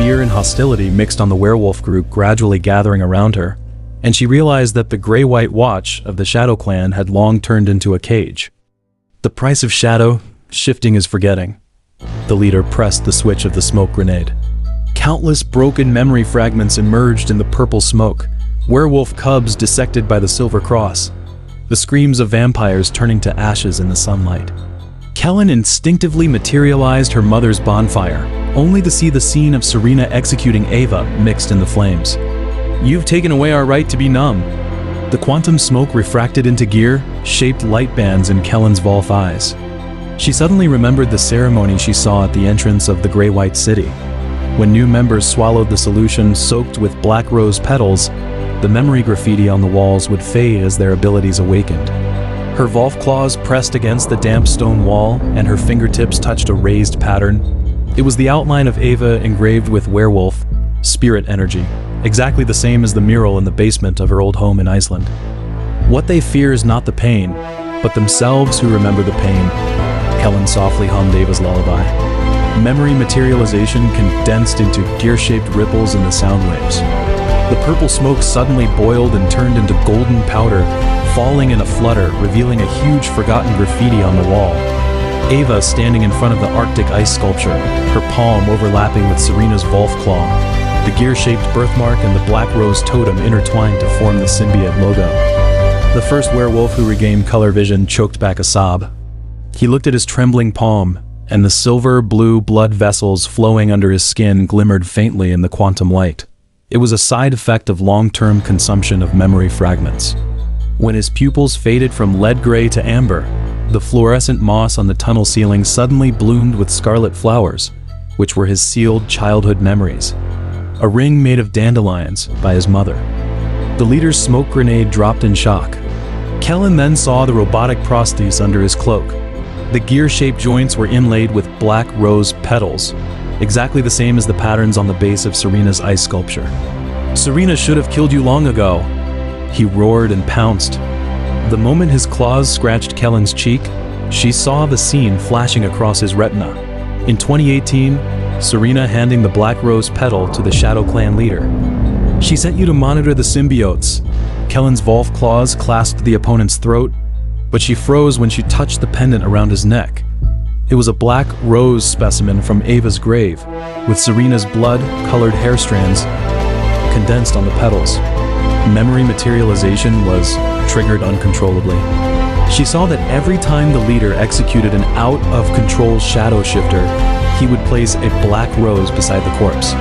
fear and hostility mixed on the werewolf group gradually gathering around her, and she realized that the gray-white watch of the Shadow Clan had long turned into a cage. The price of shadow, shifting is forgetting. The leader pressed the switch of the smoke grenade. Countless broken memory fragments emerged in the purple smoke, werewolf cubs dissected by the Silver Cross, the screams of vampires turning to ashes in the sunlight. Kylan instinctively materialized her mother's bonfire, only to see the scene of Serena executing Ava mixed in the flames. "You've taken away our right to be numb." The quantum smoke refracted into gear-shaped light bands in Kylan's Volf eyes. She suddenly remembered the ceremony she saw at the entrance of the Grey-White City. When new members swallowed the solution soaked with black rose petals, the memory graffiti on the walls would fade as their abilities awakened. Her Volf claws pressed against the damp stone wall, and her fingertips touched a raised pattern. It was the outline of Ava engraved with werewolf, spirit energy, exactly the same as the mural in the basement of her old home in Iceland. What they fear is not the pain, but themselves who remember the pain. Kylan softly hummed Ava's lullaby. Memory materialization condensed into gear-shaped ripples in the sound waves. The purple smoke suddenly boiled and turned into golden powder, falling in a flutter, revealing a huge forgotten graffiti on the wall. Ava standing in front of the Arctic ice sculpture, her palm overlapping with Serena's Volf claw, the gear-shaped birthmark and the black rose totem intertwined to form the symbiote logo. The first werewolf who regained color vision choked back a sob. He looked at his trembling palm, and the silver-blue blood vessels flowing under his skin glimmered faintly in the quantum light. It was a side effect of long-term consumption of memory fragments. When his pupils faded from lead gray to amber, the fluorescent moss on the tunnel ceiling suddenly bloomed with scarlet flowers, which were his sealed childhood memories. A ring made of dandelions by his mother. The leader's smoke grenade dropped in shock. Kylan then saw the robotic prosthesis under his cloak. The gear-shaped joints were inlaid with black rose petals, exactly the same as the patterns on the base of Serena's ice sculpture. "Serena should have killed you long ago," he roared and pounced. The moment his claws scratched Kylan's cheek, she saw the scene flashing across his retina. In 2018, Serena handing the black rose petal to the Shadow Clan leader. "She sent you to monitor the symbiotes." Kylan's Volf claws clasped the opponent's throat, but she froze when she touched the pendant around his neck. It was a black rose specimen from Ava's grave, with Serena's blood-colored hair strands condensed on the petals. Memory materialization was triggered uncontrollably. She saw that every time the leader executed an out-of-control shadow shifter, he would place a black rose beside the corpse.